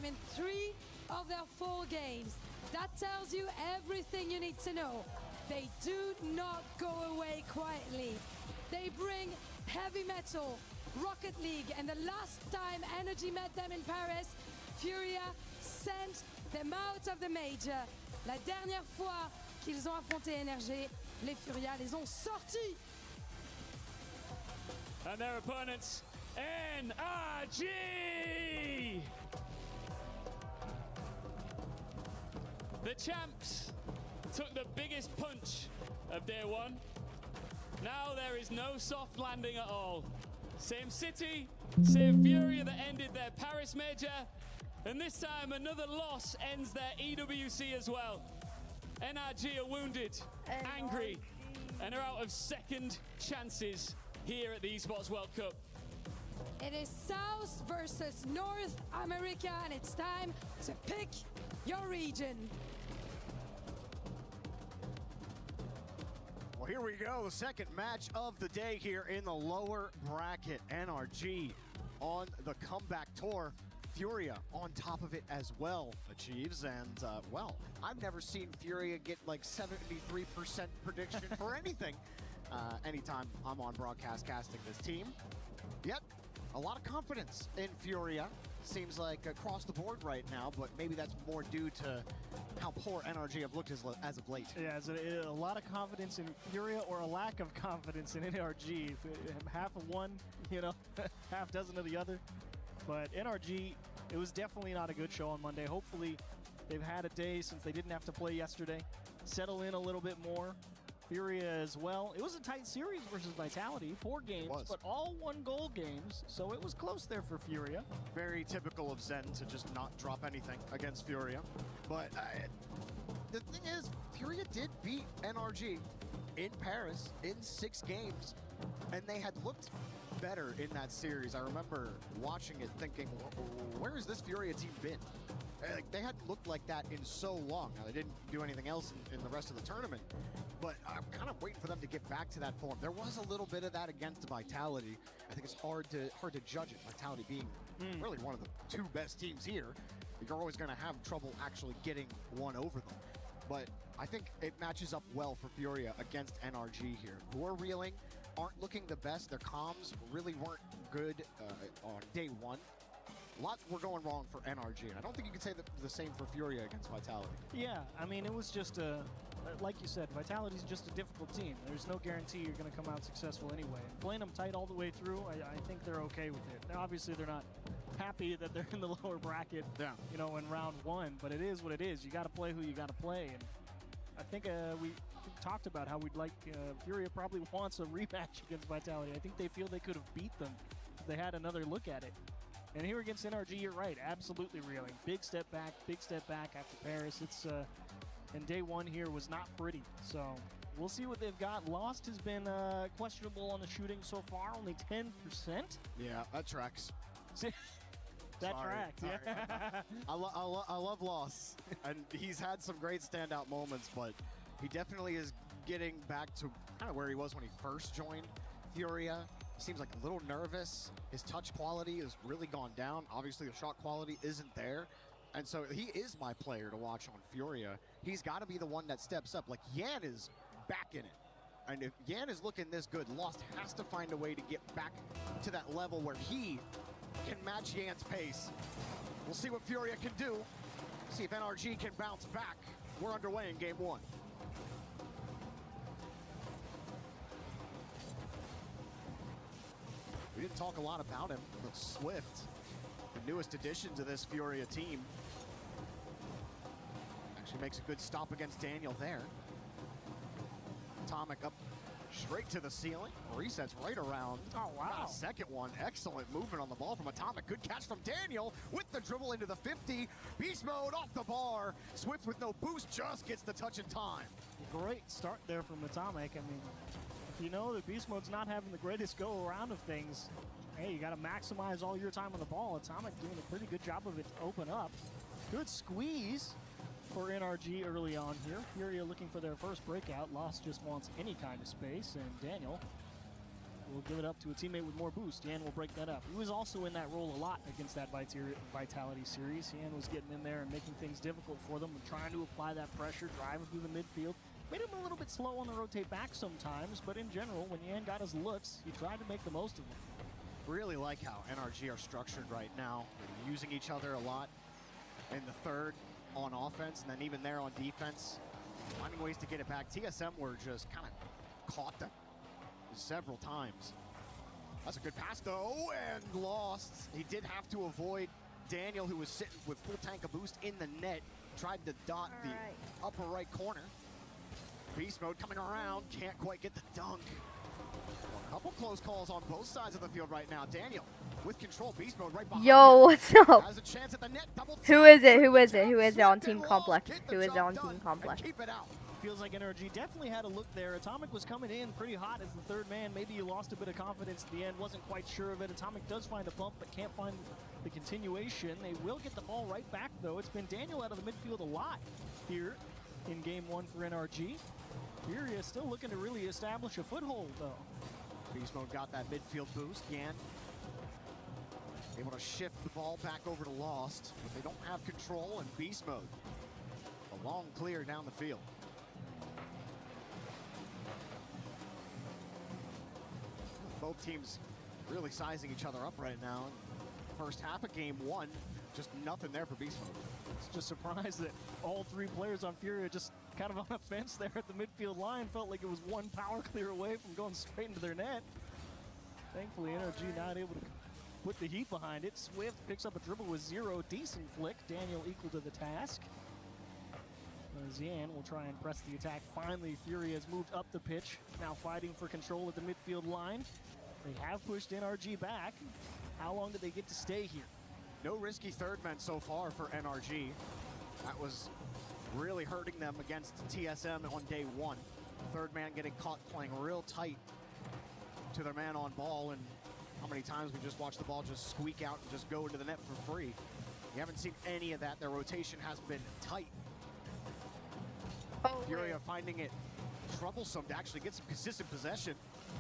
in 3 of their 4 games. That tells you everything you need to know. They do not go away quietly. They bring heavy metal, Rocket League, and the last time Energy met them in Paris, Furia sent them out of the major. La dernière fois qu'ils ont affronté Energy, les Furia les ont sortis. And their opponents, NRG! The champs took the biggest punch of day 1. Now there is no soft landing at all. Same city, same Furia that ended their Paris major, and this time another loss ends their EWC as well. NRG are wounded, angry, and are out of second chances here at the Esports World Cup. It is South versus North America, and it's time to pick your region. Well, here we go, the second match of the day here in the lower bracket. NRG on the comeback tour. Furia on top of it as well achieves, and well, I've never seen Furia get like 73% prediction for anything anytime I'm on broadcast casting this team. Yet, a lot of confidence in Furia. Seems like across the board right now, but maybe that's more due to how poor NRG have looked as of late. Yeah, a lot of confidence in Furia or a lack of confidence in NRG. Half of one, you know, half dozen of the other. But NRG, it was definitely not a good show on Monday. Hopefully they've had a day since they didn't have to play yesterday. Settle in a little bit more. Furia as well. It was a tight series versus Vitality, 4 games, but all 1-goal games, so it was close there for Furia. Very typical of Zen to just not drop anything against Furia. But the thing is, Furia did beat NRG in Paris in 6 games, and they had looked better in that series. I remember watching it thinking, where has this Furia team been? Like, they hadn't looked like that in so long. Now, they didn't do anything else in the rest of the tournament, but I'm kind of waiting for them to get back to that form. There was a little bit of that against Vitality. I think it's hard to judge it, Vitality being really one of the 2 best teams here. You're always going to have trouble actually getting one over them. But I think it matches up well for Furia against NRG here, who are reeling, aren't looking the best. Their comms really weren't good on day 1. Lots were going wrong for NRG, and I don't think you could say the same for Furia against Vitality. Yeah, I mean, it was just like you said, Vitality's just a difficult team. There's no guarantee you're going to come out successful anyway. Playing them tight all the way through, I think they're okay with it. Now, obviously, they're not happy that they're in the lower bracket, you know, in round 1, but it is what it is. You got to play who you got to play, and I think we talked about how we'd like Furia probably wants a rematch against Vitality. I think they feel they could have beat them if they had another look at it. And here against NRG, you're right, absolutely reeling. Big step back after Paris. It's and day 1 here was not pretty. So we'll see what they've got. Lost has been questionable on the shooting so far, only 10%. Yeah, that tracks. That tracks, yeah. I love Lost, and he's had some great standout moments, but he definitely is getting back to kind of where he was when he first joined Furia. Seems like a little nervous. His touch quality has really gone down. Obviously, the shot quality isn't there. And so he is my player to watch on Furia. He's got to be the one that steps up. Like, Yan is back in it. And if Yan is looking this good, Lost has to find a way to get back to that level where he can match Yan's pace. We'll see what Furia can do. See if NRG can bounce back. We're underway in game 1. We didn't talk a lot about him, but Swift, the newest addition to this Furia team, actually makes a good stop against Daniel there. Atomic up straight to the ceiling, resets right around. Oh, wow. Got a second one. Excellent movement on the ball from Atomic. Good catch from Daniel with the dribble into the 50. Beast mode off the bar. Swift with no boost just gets the touch in time. Great start there from Atomic. I mean, you know that Beast Mode's not having the greatest go around of things. Hey, you got to maximize all your time on the ball. Atomic doing a pretty good job of it to open up. Good squeeze for NRG early on here. Furia looking for their first breakout. Lost just wants any kind of space, and Daniel will give it up to a teammate with more boost. Yan will break that up. He was also in that role a lot against that Vitality series. Yan was getting in there and making things difficult for them and trying to apply that pressure, driving through the midfield. Made him a little bit slow on the rotate back sometimes, but in general, when Yan got his looks, he tried to make the most of them. Really like how NRG are structured right now. They're using each other a lot in the third on offense, and then even there on defense, finding ways to get it back. TSM were just kind of caught them several times. That's a good pass though, and lost. He did have to avoid Daniel, who was sitting with full tank of boost in the net. Tried to dot the upper right corner. Beast mode coming around, can't quite get the dunk. A couple close calls on both sides of the field right now. Daniel with control, beast mode right behind Yo, him. what's up? Has a chance at the net, double Who is it? Who is it? Who is it on Team Complex? Who is it on Team Complex? Keep it out. Feels like NRG definitely had a look there. Atomic was coming in pretty hot as the third man. Maybe he lost a bit of confidence at the end, wasn't quite sure of it. Atomic does find a bump, but can't find the continuation. They will get the ball right back, though. It's been Daniel out of the midfield a lot here in game one for NRG. Furia still looking to really establish a foothold, though. Beast mode got that midfield boost. Yan able to shift the ball back over to Lost, but they don't have control, and beast mode. A long clear down the field. Both teams really sizing each other up right now. First half of game one, just nothing there for beast mode. It's just surprised that all three players on Furia just kind of on a fence there at the midfield line. Felt like it was one power clear away from going straight into their net. Thankfully, NRG not able to put the heat behind it. Swift picks up a dribble with 0. Decent flick. Daniel equal to the task. Yan will try and press the attack. Finally, Furia has moved up the pitch. Now fighting for control at the midfield line. They have pushed NRG back. How long do they get to stay here? No risky third men so far for NRG. That was really hurting them against TSM on day one. Third man getting caught playing real tight to their man on ball, and how many times we just watched the ball just squeak out and just go into the net for free. You haven't seen any of that. Their rotation has been tight. Furia finding it troublesome to actually get some consistent possession,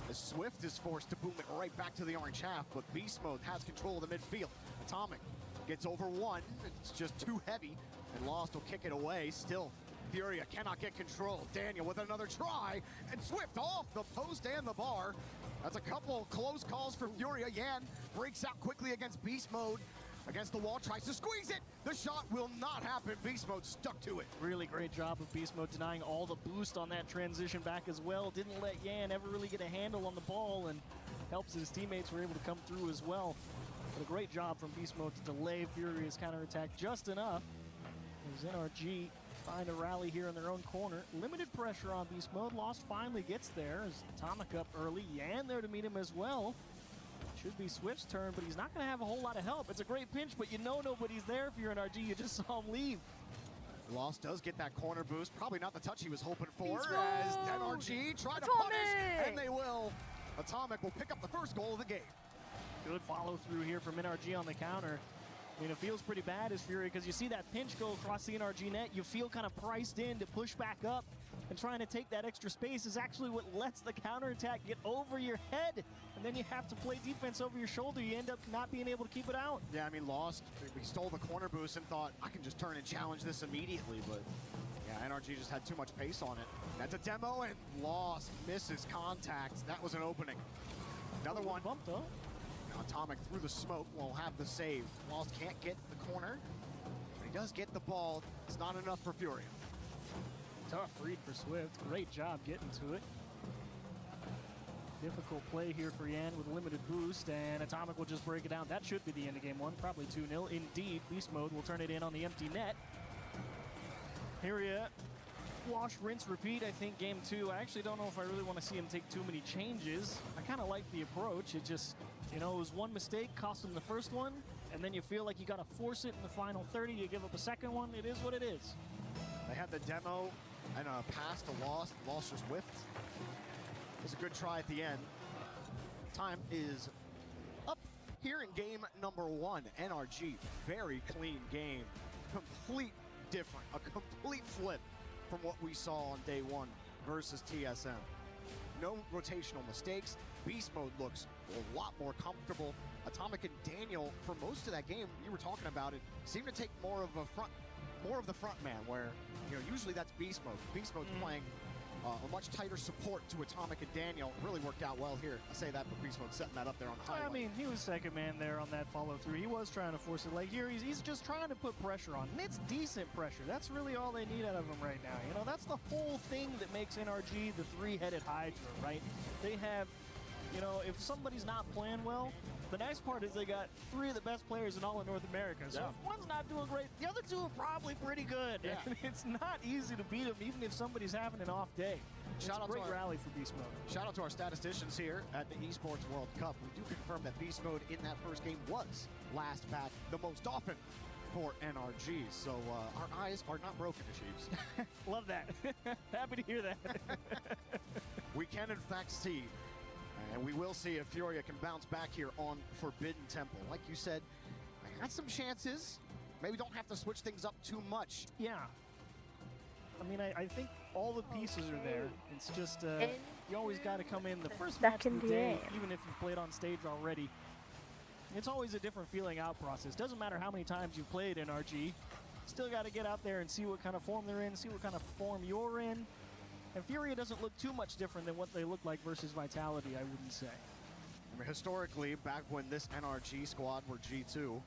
as Swift is forced to boom it right back to the orange half, but beast mode has control of the midfield. Atomic gets over one, it's just too heavy, and Lost will kick it away. Still, Furia cannot get control. Daniel with another try, and Swift off the post and the bar. That's a couple close calls for Furia. Yan breaks out quickly against beast mode. Against the wall, tries to squeeze it. The shot will not happen. Beast mode stuck to it. Really great job of beast mode denying all the boost on that transition back as well. Didn't let Yan ever really get a handle on the ball, and helps his teammates were able to come through as well. But a great job from beast mode to delay Furia's counterattack just enough. As NRG find a rally here in their own corner. Limited pressure on beast mode. Lost finally gets there as Atomic up early. Yan there to meet him as well. Should be Swift's turn, but he's not going to have a whole lot of help. It's a great pinch, but you know nobody's there if you're an RG. You just saw him leave. Lost does get that corner boost. Probably not the touch he was hoping for, as NRG try to punish, and they will. Atomic will pick up the first goal of the game. Good follow through here from NRG on the counter. I mean, it feels pretty bad as Fury, because you see that pinch go across the NRG net. You feel kind of priced in to push back up, and trying to take that extra space is actually what lets the counterattack get over your head. And then you have to play defense over your shoulder. You end up not being able to keep it out. Yeah, I mean, Lost, he stole the corner boost and thought, I can just turn and challenge this immediately, but yeah, NRG just had too much pace on it. That's a demo, and Lost misses contact. That was an opening. Another one. Bump though. Now Atomic through the smoke will have the save. Lost can't get the corner, but he does get the ball. It's not enough for Furia. Tough read for Swift. Great job getting to it. Difficult play here for Yan with limited boost, and Atomic will just break it down. That should be the end of game one, probably 2-0. Indeed, Beast Mode will turn it in on the empty net. Furia, wash, rinse, repeat. I think game two, I actually don't know if I really want to see him take too many changes. I kind of like the approach. It just, you know, it was one mistake, cost him the first one, and then you feel like you got to force it in the final 30. You give up a second one. It is what it is. They had the demo and a pass to Lost. Lost just whiffed. It was a good try at the end. Time is up here in game number one. NRG, very clean game. Complete different, a complete flip from what we saw on day one versus TSM. No rotational mistakes. Beast mode looks a lot more comfortable. Atomic and Daniel, for most of that game, you were talking about it, seemed to take more of the front man, where usually that's Beast mode. Beast mode's playing a much tighter support to Atomic and Daniel. It really worked out well here. I say that, but Beast mode setting that up there on highlight. I mean, he was second man there on that follow through. He was trying to force it. Like here, he's just trying to put pressure on, and it's decent pressure. That's really all they need out of him right now. That's the whole thing that makes NRG the three-headed Hydra, right? They have, if somebody's not playing well, the nice part is they got three of the best players in all of North America. So if one's not doing great, the other two are probably pretty good. Yeah. And it's not easy to beat them, even if somebody's having an off day. Shout out It's a great to our rally for Beast Mode. Shout out to our statisticians here at the Esports World Cup. We do confirm that Beast Mode in that first game was last back the most often for NRG. So our eyes are not broken, Chiefs. Love that. Happy to hear that. We can in fact see, and we will see if Furia can bounce back here on Forbidden Temple. Like you said, I had some chances. Maybe don't have to switch things up too much. Yeah. I mean, I think all the pieces are there. It's just, you always got to come in the first match of the day, even if you've played on stage already. It's always a different feeling out process. Doesn't matter how many times you've played NRG. Still got to get out there and see what kind of form they're in, see what kind of form you're in. And Furia doesn't look too much different than what they look like versus Vitality, I wouldn't say. I mean, historically, back when this NRG squad were G2,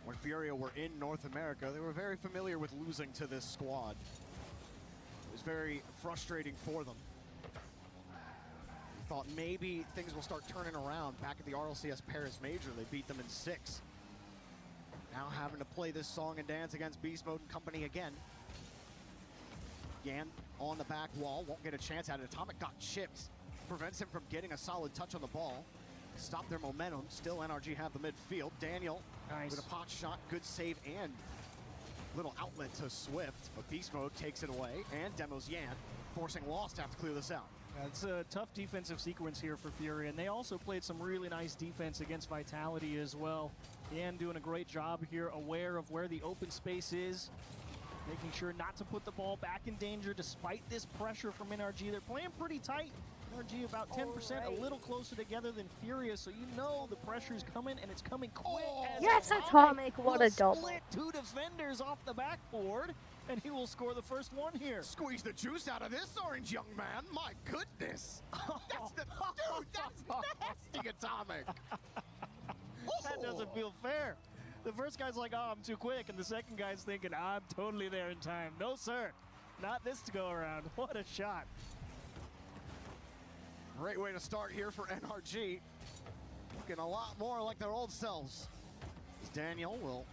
when Furia were in North America, they were very familiar with losing to this squad. It was very frustrating for them. We thought maybe things will start turning around. Back at the RLCS Paris Major, they beat them in 6. Now having to play this song and dance against Beast Mode and company again. Yan on the back wall, won't get a chance at it. Atomic got chipped, prevents him from getting a solid touch on the ball. Stop their momentum. Still NRG have the midfield. Daniel with a pot shot, good save and little outlet to Swift, but Beast Mode takes it away, and demos Yan, forcing Lost to have to clear this out. It's a tough defensive sequence here for Fury, and they also played some really nice defense against Vitality as well. Yan doing a great job here, aware of where the open space is, making sure not to put the ball back in danger despite this pressure from NRG. They're playing pretty tight. NRG about 10%, a little closer together than Furious, so you know the pressure's coming, and it's coming quick. Yes, Atomic, what a double. Split 2 defenders off the backboard, and he will score the first one here. Squeeze the juice out of this orange young man. My goodness. That's the dude, that's nasty, Atomic. That doesn't feel fair. The first guy's like, oh, I'm too quick, and the second guy's thinking, I'm totally there in time. No, sir. Not this to go around. What a shot. Great way to start here for NRG. Looking a lot more like their old selves. Daniel will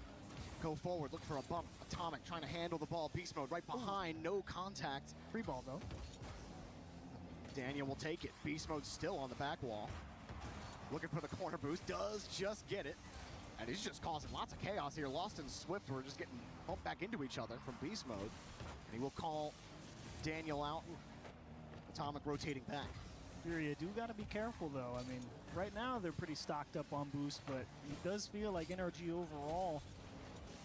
go forward, look for a bump. Atomic trying to handle the ball. Beast Mode right behind, no contact. Free ball, though. Daniel will take it. Beast Mode still on the back wall. Looking for the corner boost, does just get it. And he's just causing lots of chaos here. Lost and Swift were just getting bumped back into each other from Beast Mode. And he will call Daniel out. Atomic rotating back. You do got to be careful, though. I mean, right now they're pretty stocked up on boost, but it does feel like NRG overall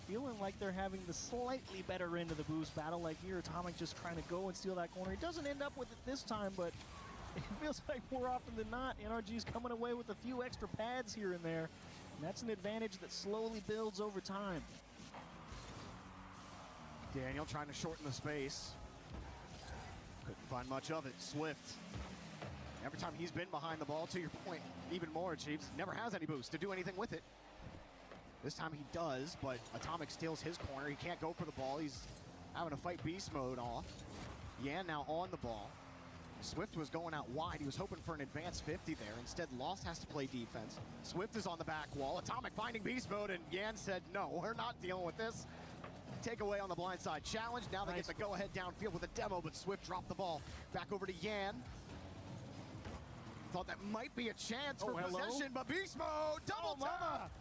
feeling like they're having the slightly better end of the boost battle. Like here, Atomic just trying to go and steal that corner. He doesn't end up with it this time, but it feels like more often than not, NRG's coming away with a few extra pads here and there. And that's an advantage that slowly builds over time. Daniel trying to shorten the space. Couldn't find much of it. Swift. Every time he's been behind the ball, to your point, even more, Chiefs, never has any boost to do anything with it. This time he does, but Atomic steals his corner. He can't go for the ball. He's having to fight Beast Mode off. Yan now on the ball. Swift was going out wide. He was hoping for an advanced 50 there. Instead, Lost has to play defense. Swift is on the back wall. Atomic finding Beast Mode, and Yan said, no, we're not dealing with this. Takeaway on the blind side challenge. Now they get the go-ahead downfield with a demo, but Swift dropped the ball. Back over to Yan. Thought that might be a chance for possession, but Beast Mode, double tap!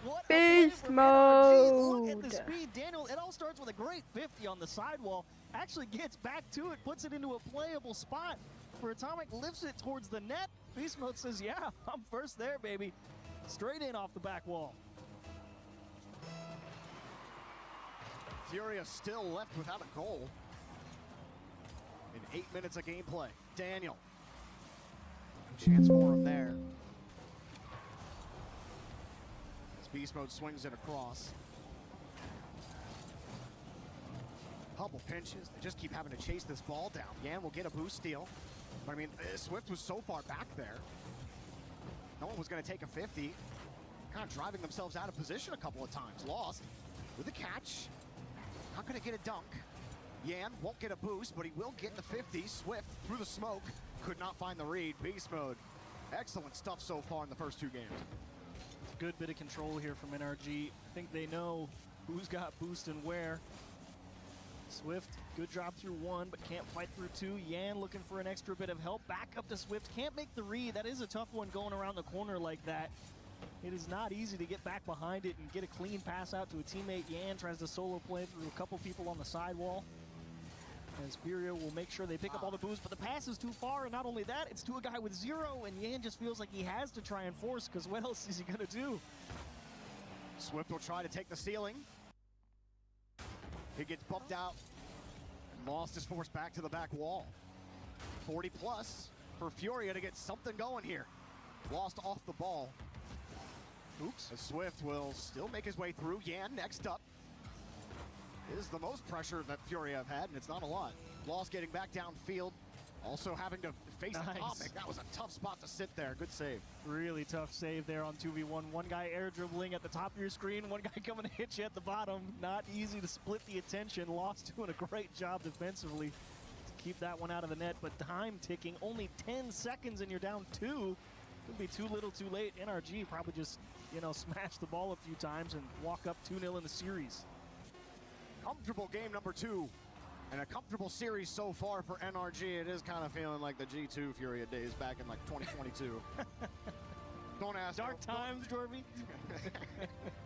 What Beast Mode! Look at the speed. Daniel, it all starts with a great 50 on the sidewall. Actually gets back to it, puts it into a playable spot. For Atomic, lifts it towards the net. Beast Mode says, yeah, I'm first there, baby. Straight in off the back wall. Furia still left without a goal in 8 minutes of gameplay. Daniel chance for him there. As Beast Mode swings it across. Couple pinches. They just keep having to chase this ball down. Yan will get a boost steal. But I mean, Swift was so far back there. No one was going to take a 50. Kind of driving themselves out of position a couple of times. Lost with a catch. Not going to get a dunk. Yan won't get a boost, but he will get the 50. Swift through the smoke. Could not find the read. Beast Mode. Excellent stuff so far in the first two games. Good bit of control here from NRG. I think they know who's got boost and where. Swift, good job through one, but can't fight through two. Yan looking for an extra bit of help. Back up to Swift. Can't make the read. That is a tough one going around the corner like that. It is not easy to get back behind it and get a clean pass out to a teammate. Yan tries to solo play through a couple people on the sidewall. As Furia will make sure they pick up all the boost, but the pass is too far, and not only that, it's to a guy with zero, and Yan just feels like he has to try and force, because what else is he going to do? Swift will try to take the ceiling. He gets bumped out. And Lost is forced back to the back wall. 40 plus for Furia to get something going here. Lost off the ball. Oops. As Swift will still make his way through. Yan next up. Is the most pressure that Furia have had, and it's not a lot. Lost getting back downfield. Also having to face Atomic. That was a tough spot to sit there. Good save. Really tough save there on 2v1. One guy air dribbling at the top of your screen, one guy coming to hit you at the bottom. Not easy to split the attention. Lost doing a great job defensively to keep that one out of the net, but time ticking. Only 10 seconds and you're down 2. Could be too little too late. NRG probably just, smash the ball a few times and walk up 2-0 in the series. Comfortable game number 2. And a comfortable series so far for NRG. It is kind of feeling like the G2 Furia days back in like 2022. Don't ask. Dark times, Jorby.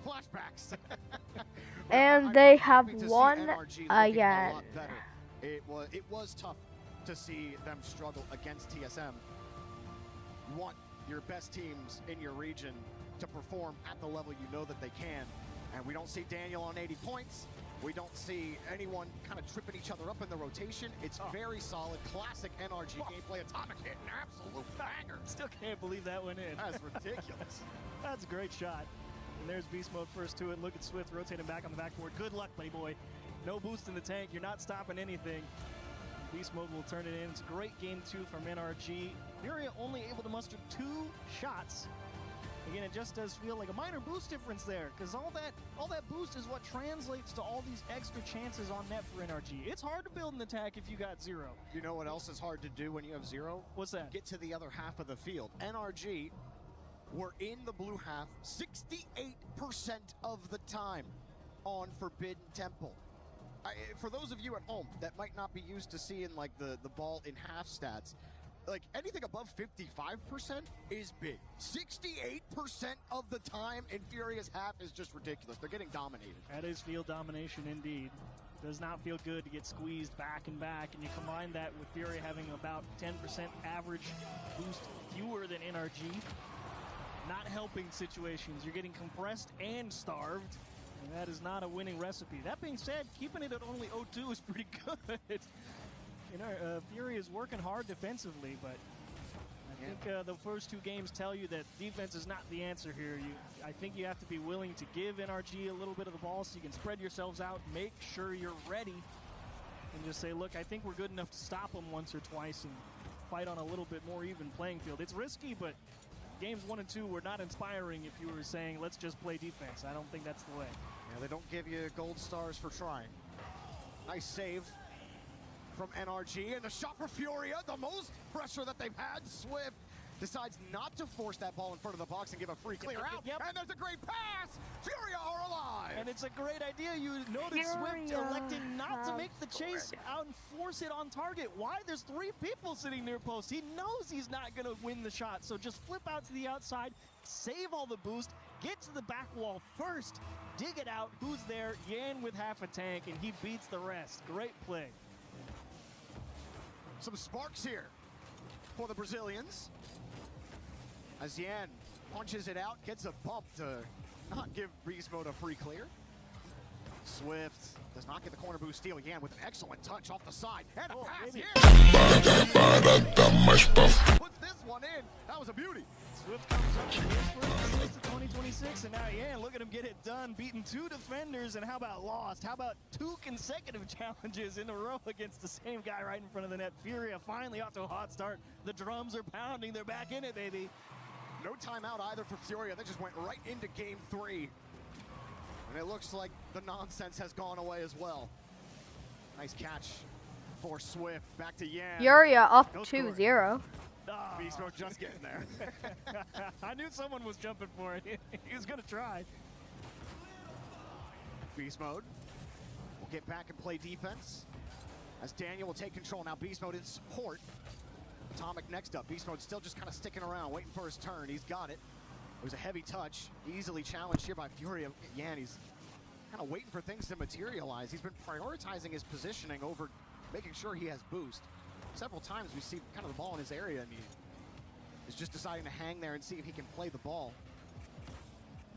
Flashbacks. And they have won again. It was tough to see them struggle against TSM. You want your best teams in your region to perform at the level you know that they can. And we don't see Daniel on 80 points. We don't see anyone kind of tripping each other up in the rotation. It's very solid, classic NRG gameplay. Atomic hit, an absolute banger. Still can't believe that went in. That's ridiculous. That's a great shot. And there's Beast Mode first to it. Look at Swift rotating back on the backboard. Good luck, buddy boy. No boost in the tank. You're not stopping anything. Beast Mode will turn it in. It's a great game 2 from NRG. Furia only able to muster 2 shots. Again, it just does feel like a minor boost difference there, because all that boost is what translates to all these extra chances on net for NRG. It's hard to build an attack if you got 0. You know what else is hard to do when you have 0? What's that? Get to the other half of the field. NRG were in the blue half 68% of the time on Forbidden Temple. For those of you at home that might not be used to seeing like the ball in half stats, like anything above 55% is big. 68% of the time in Furia's half is just ridiculous. They're getting dominated. That is field domination indeed. Does not feel good to get squeezed back and back, and you combine that with Furia having about 10% average boost fewer than NRG. Not helping situations. You're getting compressed and starved, and that is not a winning recipe. That being said, keeping it at only 0-2 is pretty good. Fury is working hard defensively, but I think the first 2 games tell you that defense is not the answer here. I think you have to be willing to give NRG a little bit of the ball so you can spread yourselves out, make sure you're ready, and just say, look, I think we're good enough to stop them once or twice and fight on a little bit more even playing field. It's risky, but games 1 and 2 were not inspiring if you were saying, let's just play defense. I don't think that's the way. Yeah, they don't give you gold stars for trying. Nice save from NRG, and the shot for Furia, the most pressure that they've had. Swift decides not to force that ball in front of the box and give a free clear out. And there's a great pass. Furia are alive. And it's a great idea. You notice Swift electing not to make the chase out and force it on target. Why? There's 3 people sitting near post. He knows he's not going to win the shot, so just flip out to the outside, save all the boost, get to the back wall first, dig it out. Who's there? Yan with half a tank, and he beats the rest. Great play. Some sparks here for the Brazilians. As Yan punches it out, gets a bump to not give Beast Mode a free clear. Swift does not get the corner boost steal. Yan with an excellent touch off the side. And a pass here. Puts this one in. That was a beauty. Swift comes up with his first assist of 2026, and now Yan, look at him get it done, beating 2 defenders, and how about lost? How about 2 consecutive challenges in a row against the same guy right in front of the net? Furia finally off to a hot start. The drums are pounding. They're back in it, baby. No timeout either for Furia. They just went right into game 3. And it looks like the nonsense has gone away as well. Nice catch for Swift. Back to Yan. Furia up Go score. 2-0. Beast Mode just getting there. I knew someone was jumping for it. He was going to try. Beast Mode will get back and play defense as Daniel will take control. Now Beast Mode in support. Atomic next up. Beast Mode still just kind of sticking around, waiting for his turn. He's got it. It was a heavy touch. Easily challenged here by Furia. Yan, he's kind of waiting for things to materialize. He's been prioritizing his positioning over making sure he has boost. Several times we see kind of the ball in his area, and he is just deciding to hang there and see if he can play the ball.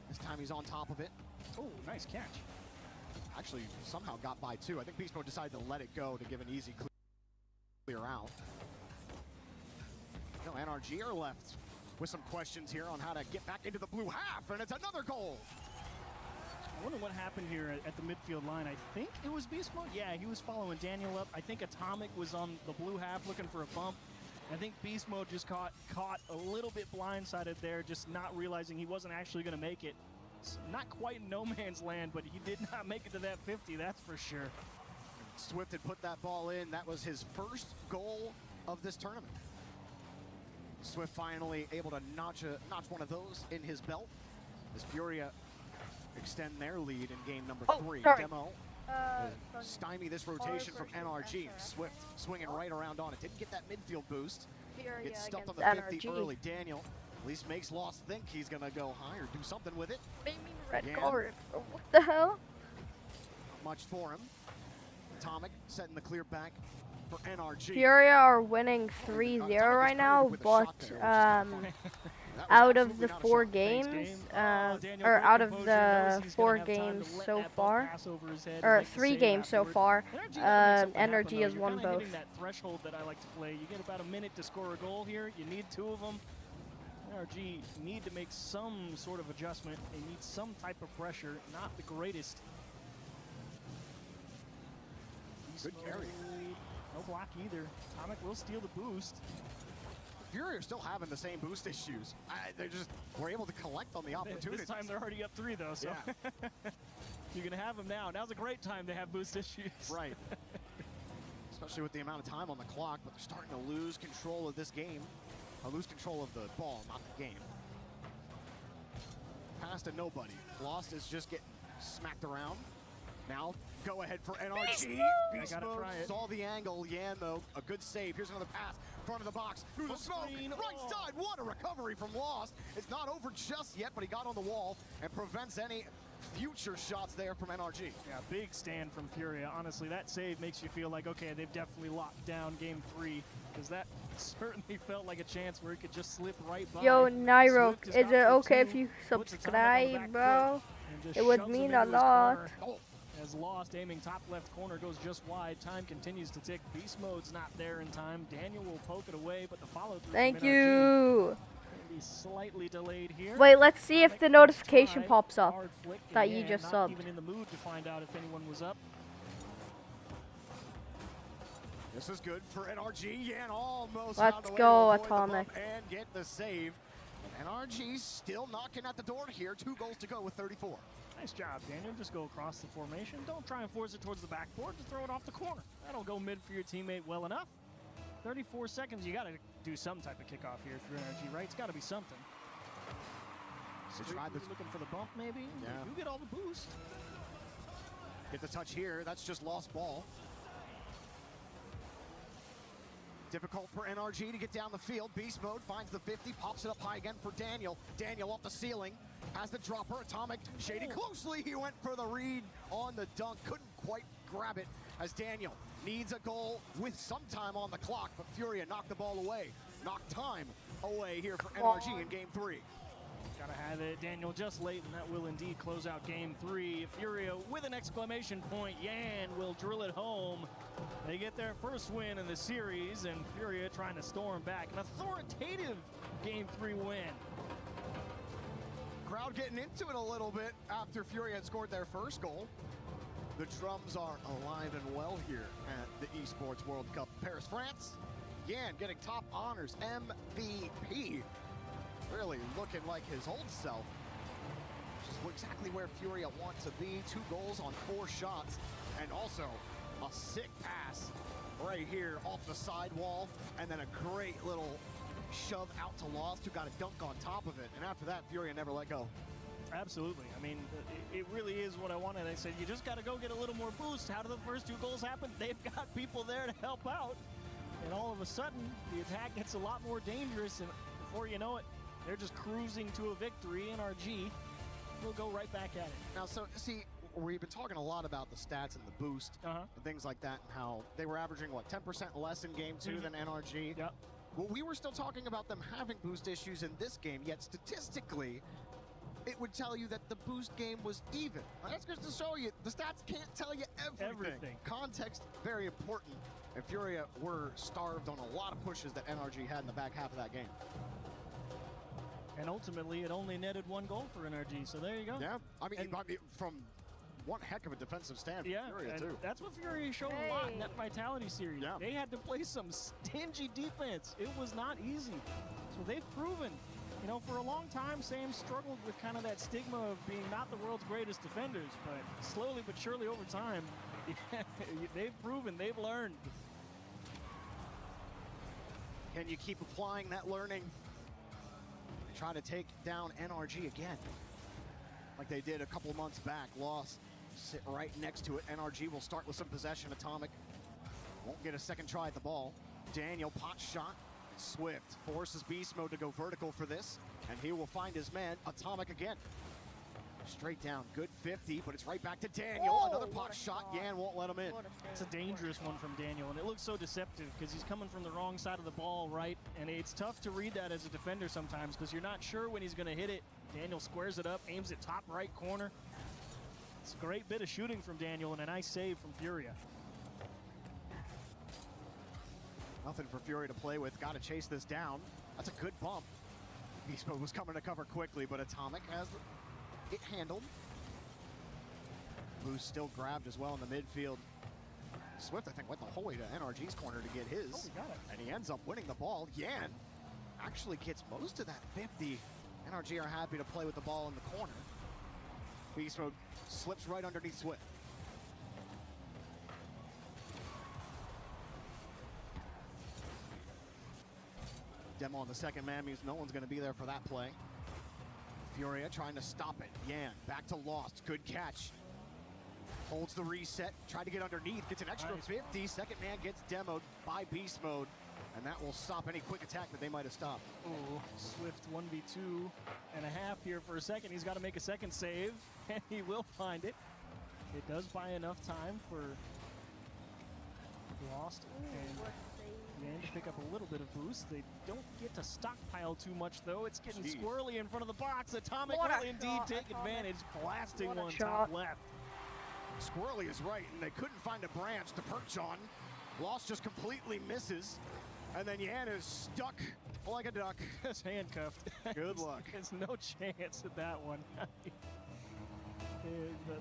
This time he's on top of it. Oh, nice catch. Actually, somehow got by 2. I think Beast Mode decided to let it go to give an easy clear out. No, NRG are left with some questions here on how to get back into the blue half, and it's another goal. I wonder what happened here at the midfield line. I think it was Beast Mode. Yeah, he was following Daniel up. I think Atomic was on the blue half looking for a bump. I think Beast Mode just caught a little bit blindsided there, just not realizing he wasn't actually going to make it. It's not quite in no man's land, but he did not make it to that 50, that's for sure. Swift had put that ball in. That was his first goal of this tournament. Swift finally able to notch one of those in his belt as Furia extend their lead in game number 3. Sorry. Demo stymie this rotation from NRG. Swift swinging right around on it. Didn't get that midfield boost. Furia Gets stuffed on against the 50 NRG. early. Daniel at least makes Lost think he's going to go high or do something with it. What do you mean red Yan. card? What the hell? Not much for him. Atomic setting the clear back for NRG. Furia are winning 3-0 right now, but out of the 4 games, or out of the 4 games so far, or 3 games so far, NRG has won both. That threshold that I like to play. You get about a minute to score a goal here. You need 2 of them. NRG need to make some sort of adjustment. They need some type of pressure. Not the greatest. Good carry. No block either. Atomic will steal the boost. Fury are still having the same boost issues. They just were able to collect on the opportunities. This time they're already up 3 though, so yeah. you can have them now. Now's a great time to have boost issues. Right. Especially with the amount of time on the clock, but they're starting to lose control of this game. Or lose control of the ball, not the game. Pass to nobody. Lost is just getting smacked around. Now, go ahead for NRG. Beast Mode saw the angle. Yan, though, a good save. Here's another pass. Front of the box. Through the smoke. Right side. What a recovery from Lost. It's not over just yet, but he got on the wall and prevents any future shots there from NRG. Yeah, big stand from Furia. Honestly, that save makes you feel like, okay, they've definitely locked down game 3, because that certainly felt like a chance where he could just slip right by. Yo, Nairo, is it okay if you subscribe, bro? It would mean a lot. As Lost aiming top left corner goes just wide. Time continues to tick. Beast Mode's not there in time. Daniel will poke it away, but the follow through. Thank you. Be slightly delayed here. Wait, let's see if the notification pops up that you just subbed. Even in the mood to find out if anyone was up. This is good for NRG. Yan almost Let's go, Atomic. And get the save. NRG still knocking at the door here. 2 goals to go with 34. Nice job, Daniel. Just go across the formation. Don't try and force it towards the backboard. Just throw it off the corner. That'll go mid for your teammate well enough. 34 seconds. You got to do some type of kickoff here through NRG, right? It's got to be something. So looking for the bump, maybe? Yeah. You get all the boost. Get the touch here. That's just lost ball. Difficult for NRG to get down the field. Beast Mode finds the 50, pops it up high again for Daniel. Daniel off the ceiling, has the dropper. Atomic shading closely. He went for the read on the dunk. Couldn't quite grab it as Daniel needs a goal with some time on the clock, but Furia knocked the ball away. Knocked time away here for NRG in game 3. Gotta have it. Daniel just late, and that will indeed close out game 3. Furia with an exclamation point. Yan will drill it home. They get their first win in the series, and Furia trying to storm back. An authoritative game 3 win. Crowd getting into it a little bit after Furia had scored their first goal. The drums are alive and well here at the Esports World Cup. Paris, France. Yan getting top honors, MVP. Really looking like his old self. Which is exactly where Furia wants to be. 2 goals on 4 shots. And also a sick pass right here off the sidewall. And then a great little shove out to Lost, who got a dunk on top of it. And after that, Furia never let go. Absolutely. I mean, it really is what I wanted. I said, you just got to go get a little more boost. How do the first 2 goals happen? They've got people there to help out. And all of a sudden, the attack gets a lot more dangerous. And before you know it, they're just cruising to a victory. NRG will go right back at it. Now, so, see, we've been talking a lot about the stats and the boost and things like that, and how they were averaging, what, 10% less in game 2 than NRG? Yep. Well, we were still talking about them having boost issues in this game, yet statistically, it would tell you that the boost game was even. That's just to show you, the stats can't tell you everything. Context, very important. And Furia were starved on a lot of pushes that NRG had in the back half of that game. And ultimately, it only netted 1 goal for NRG, so there you go. Yeah, I mean from one heck of a defensive stand for Furia, too. That's what Furia showed a lot in that Vitality series. Yeah. They had to play some stingy defense. It was not easy. So they've proven, you know, for a long time, Sam struggled with kind of that stigma of being not the world's greatest defenders, but slowly but surely over time, they've proven, they've learned. Can you keep applying that learning? Try to take down NRG again, like they did a couple months back. Lost, sit right next to it. NRG will start with some possession. Atomic won't get a second try at the ball. Daniel, pot shot. Swift forces Beast Mode to go vertical for this, and he will find his man. Atomic again. Straight down, good 50, but it's right back to Daniel. Whoa, another pot shot. Yan won't let him in. It's a dangerous one from Daniel, and it looks so deceptive because he's coming from the wrong side of the ball, right? And it's tough to read that as a defender sometimes because you're not sure when he's going to hit it. Daniel squares it up, aims it top right corner. It's a great bit of shooting from Daniel and a nice save from Furia. Nothing for Furia to play with. Got to chase this down. That's a good bump. Beast Mode was coming to cover quickly, but Atomic has it handled. Boost still grabbed as well in the midfield. Swift, I think, went the whole way to NRG's corner to get his. Oh, he got it. And he ends up winning the ball. Yan actually gets most of that 50. NRG are happy to play with the ball in the corner. Beast Mode slips right underneath Swift. Demo on the second man means no one's going to be there for that play. Furia trying to stop it. Yan back to Lost. Good catch. Holds the reset. Tried to get underneath. Gets an extra 50. Second man gets demoed by Beast Mode. And that will stop any quick attack that they might have stopped. Oh, Swift 1v2 and a half here for a second. He's got to make a second save, and he will find it. It does buy enough time for Lost and Yan to pick up a little bit of boost. They don't get to stockpile too much, though. It's getting squirrely in front of the box. Atomic will indeed take advantage, blasting one top left. Squirrely is right, and they couldn't find a branch to perch on. Lost just completely misses. And then Yan is stuck like a duck. Just handcuffed. Good luck. There's no chance at that one.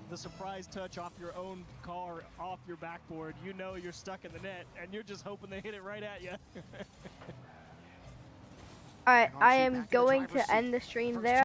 The surprise touch off your own car, off your backboard. You know you're stuck in the net, and you're just hoping they hit it right at you. All right, I am going to end the stream there.